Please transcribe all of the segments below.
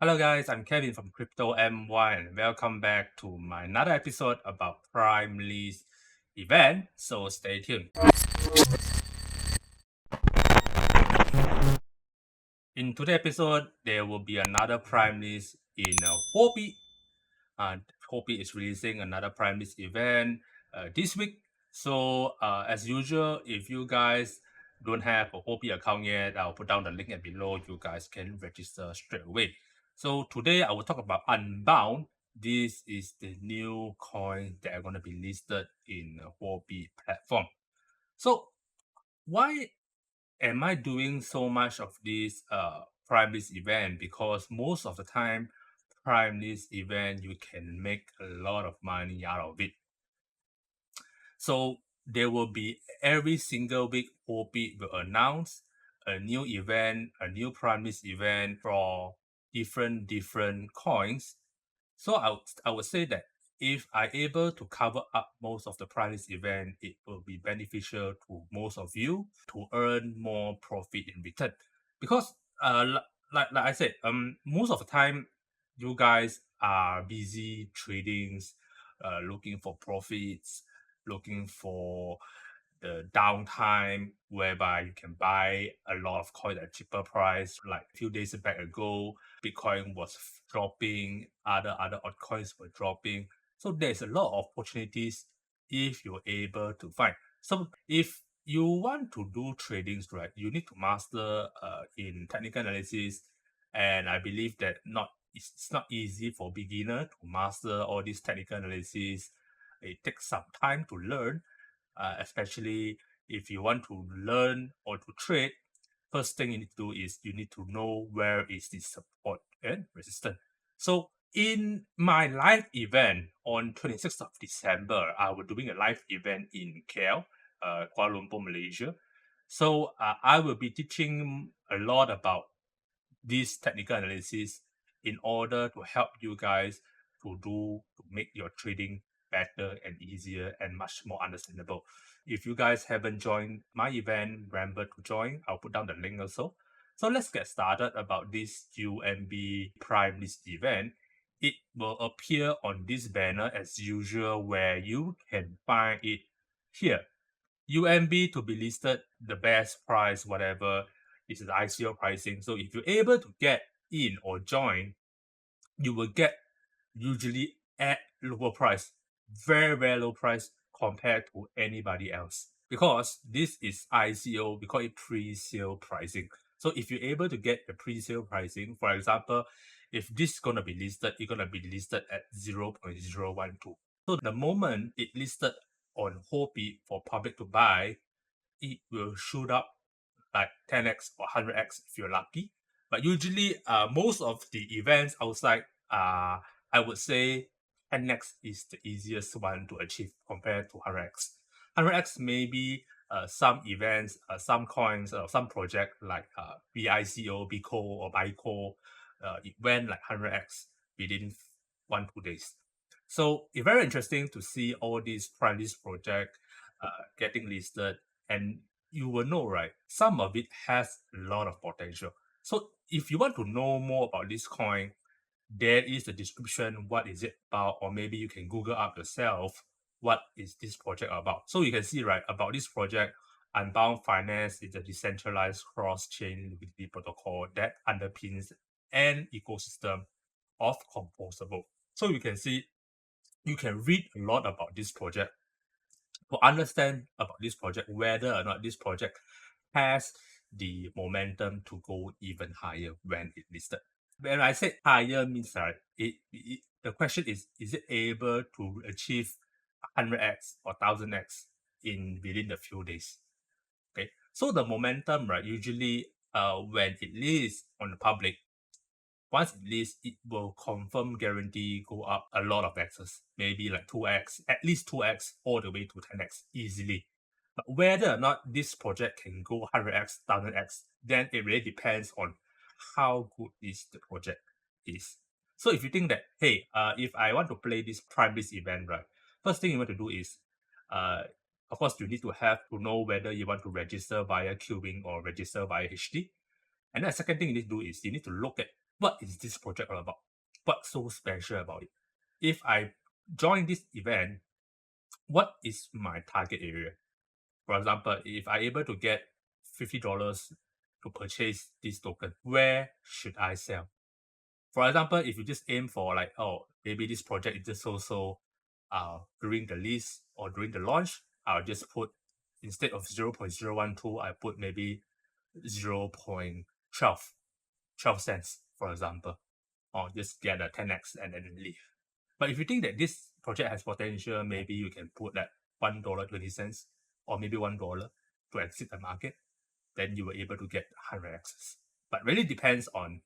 Hello guys, I'm Kevin from CryptoMY and welcome back to my another episode about Primelist event. So stay tuned. In today's episode, there will be another Primelist in Huobi. Huobi is releasing another Primelist event this week. So as usual, if you guys don't have a Huobi account yet, I'll put down the link below. You guys can register straight away. So today I will talk about Unbound. This is the new coin that are going to be listed in the Huobi platform. So why am I doing so much of this Primelist event? Because most of the time, Primelist event, you can make a lot of money out of it. So there will be every single week, Huobi will announce a new event, a new Primelist event for different coins. So I would say that if I'm able to cover up most of the Primelist event, it will be beneficial to most of you to earn more profit in return. Because like I said, most of the time you guys are busy trading, looking for profits, looking for the downtime whereby you can buy a lot of coin at a cheaper price. Like a few days back ago, Bitcoin was dropping, other altcoins were dropping. So there's a lot of opportunities if you're able to find. So if you want to do tradings, right, you need to master in technical analysis. And I believe that it's not easy for beginner to master all these technical analysis. It takes some time to learn, especially if you want to learn or to trade. First thing you need to do is you need to know where is the support and resistance. So in my live event on 26th of December, I was doing a live event in KL, Kuala Lumpur, Malaysia. So I will be teaching a lot about this technical analysis in order to help you guys to make your trading better and easier and much more understandable. If you guys haven't joined my event, remember to join. I'll put down the link also. So let's get started about this UNB Primelist event. It will appear on this banner as usual where you can find it here. UNB to be listed, the best price, whatever, this is ICO pricing. So if you're able to get in or join, you will get usually at lower price, very low price compared to anybody else. Because this is ICO, we call it pre-sale pricing. So if you're able to get the pre-sale pricing, for example, if this is going to be listed, it's going to be listed at 0.012. So the moment it listed on Huobi for public to buy, it will shoot up like 10x or 100x if you're lucky. But usually, most of the events outside, I would say 10x is the easiest one to achieve compared to 100x. 100x maybe some events, some coins, some project like BICO, BICO, or BICO, it went like 100x within 1-2 days. So it's very interesting to see all these Primelist project getting listed, and you will know, right? Some of it has a lot of potential. So if you want to know more about this coin, there is the description, what is it about, or maybe you can Google up yourself, what is this project about. So you can see, right, about this project, Unbound Finance is a decentralized cross-chain liquidity protocol that underpins an ecosystem of composable. So you can see, you can read a lot about this project to understand about this project, whether or not this project has the momentum to go even higher when it listed. When I say higher means that the question is it able to achieve 100x or 1000x in within a few days? Okay, so the momentum, right, usually when it lists on the public, once it lists, it will confirm guarantee go up a lot of x's, maybe like 2x, at least 2x, all the way to 10x easily. But whether or not this project can go 100x, 1000x, then it really depends on how good is the project is. So if you think that, hey, if I want to play this Primelist event, right, first thing you want to do is, of course, you need to have to know whether you want to register via queuing or register via HD. And then the second thing you need to do is you need to look at what is this project all about? What's so special about it? If I join this event, what is my target area? For example, if I'm able to get $50 to purchase this token, where should I sell? For example, if you just aim for like, oh, maybe this project is just so during the list or during the launch, I'll just put, instead of 0.012, I put maybe 0.12 cents, for example, or just get a 10x and then leave. But if you think that this project has potential, maybe you can put like $1.20 or maybe $1 to exit the market, then you were able to get 100x. But really depends on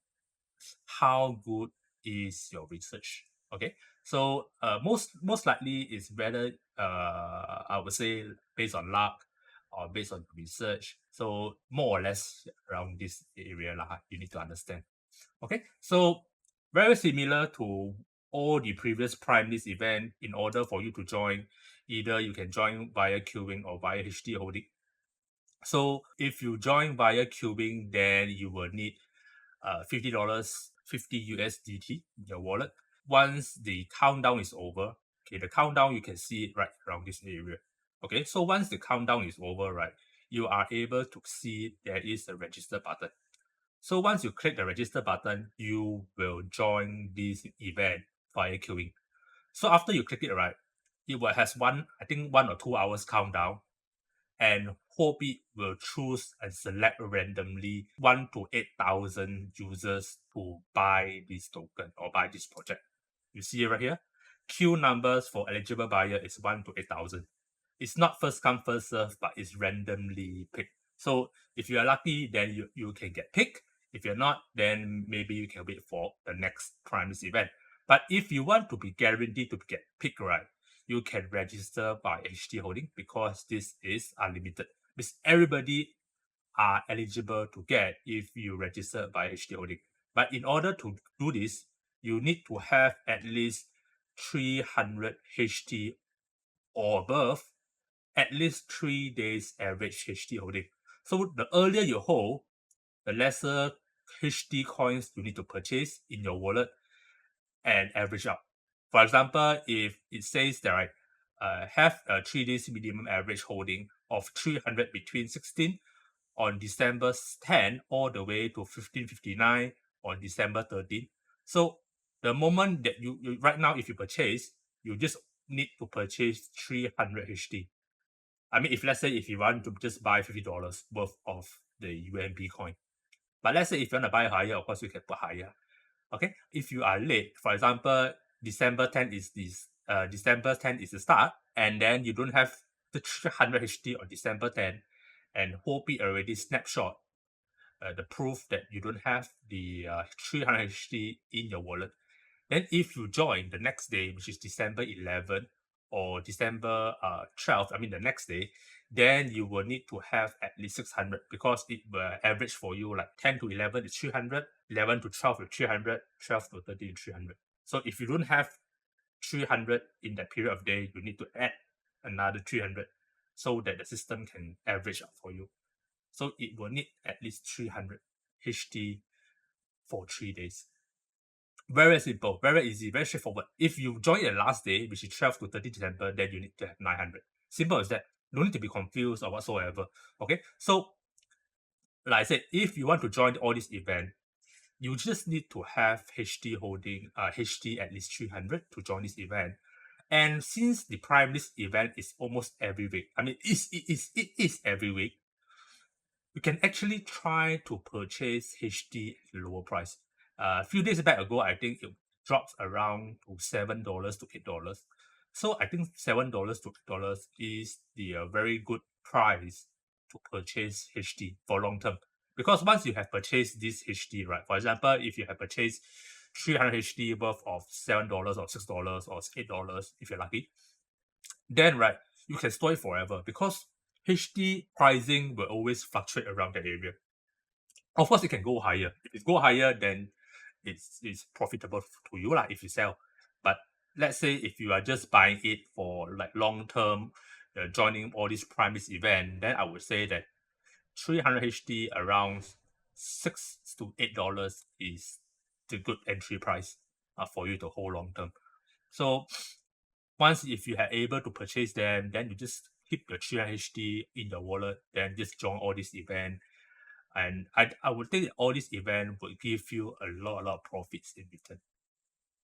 how good is your research. Okay, so most likely is whether I would say based on luck or based on research. So more or less around this area lah, you need to understand. Okay, so very similar to all the previous Primelist event. In order for you to join, either you can join via queuing or via HD holding. So if you join via queuing, then you will need $50, 50 USDT in your wallet. Once the countdown is over, okay, the countdown you can see it right around this area. Okay, so once the countdown is over, right, you are able to see there is a register button. So once you click the register button, you will join this event via queuing. So after you click it, right, it will has I think 1 or 2 hours countdown, and Huobi will choose and select randomly 1 to 8,000 users to buy this token or buy this project. You see it right here? Queue numbers for eligible buyer is 1 to 8,000. It's not first come, first serve, but it's randomly picked. So if you are lucky, then you can get picked. If you're not, then maybe you can wait for the next Primelist event. But if you want to be guaranteed to get picked, right, you can register by HT holding because this is unlimited. Because everybody are eligible to get if you register by HT holding. But in order to do this, you need to have at least 300 HT or above, at least 3 days average HT holding. So the earlier you hold, the lesser HT coins you need to purchase in your wallet and average out. For example, if it says that right, have a 3 days minimum average holding of 300 between 16 on December 10 all the way to 1559 on December 13. So the moment that you right now, if you purchase, you just need to purchase 300 HT. I mean, if let's say if you want to just buy $50 worth of the UNB coin, but let's say if you want to buy higher, of course you can put higher. Okay, if you are late, for example, December 10 is the start, and then you don't have the 300 HT on December 10, and Huobi already snapshot the proof that you don't have the 300 HT in your wallet. Then if you join the next day, which is December 11 or December 12, I mean the next day, then you will need to have at least 600 because it will average for you like 10 to 11 is 300, 11 to 12 is 300, 12 to 13 is 300. So if you don't have 300 in that period of day, you need to add another 300 so that the system can average out for you. So it will need at least 300 HT for 3 days. Very simple, very easy, very straightforward. If you join the last day, which is 12 to 30 December, then you need to have 900. Simple as that. No need to be confused or whatsoever. Okay, so like I said, if you want to join all this event, you just need to have HT holding, HT at least 300 to join this event. And since the Primelist event is almost every week, I mean, it is every week, you can actually try to purchase HT at a lower price. A few days back ago, I think it dropped around to $7 to $8. So I think $7 to $8 is the very good price to purchase HT for long term. Because once you have purchased this HT, right? For example, if you have purchased 300 HT worth of $7 or $6 or $8, if you're lucky, then right, you can store it forever because HT pricing will always fluctuate around that area. Of course, it can go higher. If it go higher, then it's profitable to you lah if you sell. But let's say if you are just buying it for like long term, joining all these Primelist event, then I would say that 300 HT around $6 to $8 is the good entry price for you to hold long term. So once if you are able to purchase them, then you just keep the 300 in your wallet, then just join all this event. And I would think that all this event will give you a lot of profits in return.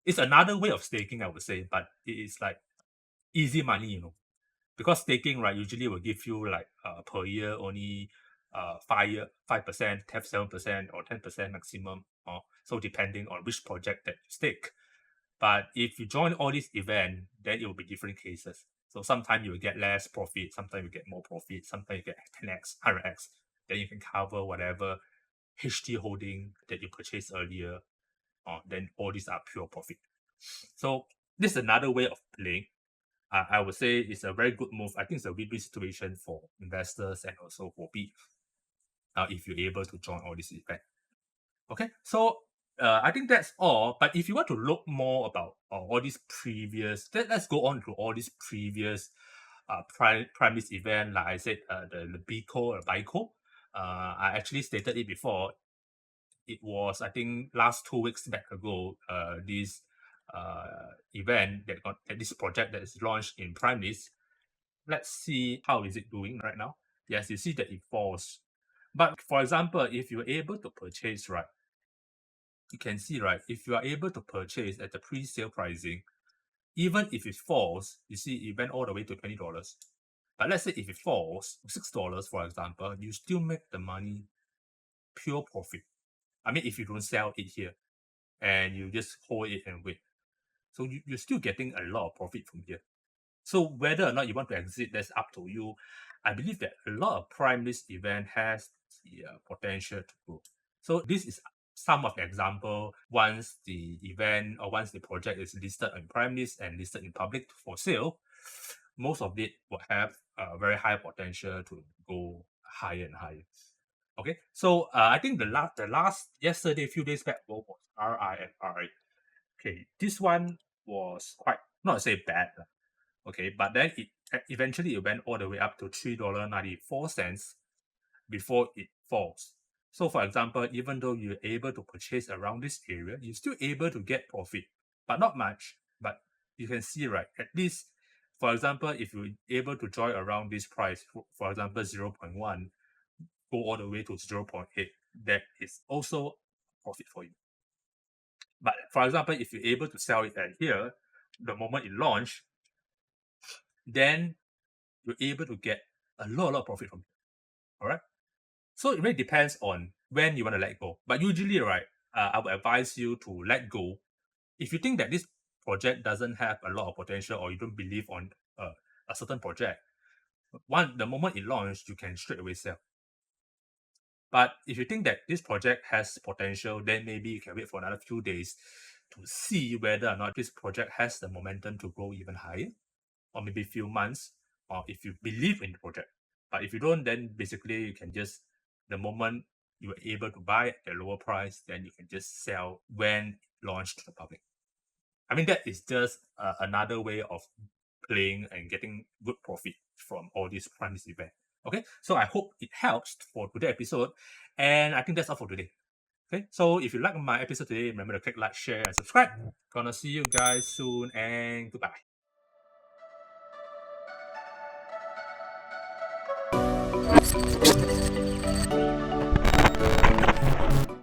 It's another way of staking, I would say, but it is like easy money, you know. Because staking, right, usually will give you like per year only 5%, 7%, or 10% maximum. So depending on which project that you stake. But if you join all these events, then it will be different cases. So sometimes you will get less profit, sometimes you get more profit, sometimes you get 10x, 100x. Then you can cover whatever HT holding that you purchased earlier. Then all these are pure profit. So this is another way of playing. I would say it's a very good move. I think it's a win-win situation for investors and also Huobi if you're able to join all this event. Okay, so I think that's all. But if you want to look more about all these previous, let's go on to all these previous Primelist event. Like I said, the BICO or BICO. I actually stated it before. It was, I think, last 2 weeks back ago. This event that this project that is launched in Primelist. Let's see how is it doing right now. Yes, you see that it falls. But for example, if you're able to purchase, right, you can see, right, if you are able to purchase at the pre-sale pricing, even if it falls, you see it went all the way to $20. But let's say if it falls $6, for example, you still make the money pure profit. I mean, if you don't sell it here and you just hold it and wait. So you're still getting a lot of profit from here. So whether or not you want to exit, that's up to you. I believe that a lot of Primelist event has the potential to grow. So this is some of the example. Once the event or once the project is listed on Primelist and listed in public for sale, most of it will have a very high potential to go higher and higher. Okay, so I think the last yesterday, a few days back, was RI and RI. Okay, this one was quite, not to say bad, okay, but then it eventually it went all the way up to $3.94 before it falls. So for example, even though you're able to purchase around this area, you're still able to get profit, but not much. But you can see, right, at least, for example, if you're able to join around this price, for example, 0.1, go all the way to 0.8, that is also profit for you. But for example, if you're able to sell it at here, the moment it launch, then you're able to get a lot of profit from it. All right. So it really depends on when you want to let go. But usually, right, I would advise you to let go if you think that this project doesn't have a lot of potential or you don't believe on a certain project. The moment it launched, you can straight away sell. But if you think that this project has potential, then maybe you can wait for another few days to see whether or not this project has the momentum to grow even higher, or maybe a few months, or if you believe in the project. But if you don't, then basically you can just, the moment you are able to buy at a lower price, then you can just sell when launched to the public. I mean, that is just another way of playing and getting good profit from all these Primelist events. Okay, so I hope it helps for today's episode, and I think that's all for today. Okay, so if you like my episode today, remember to click like, share, and subscribe. Gonna see you guys soon, and goodbye.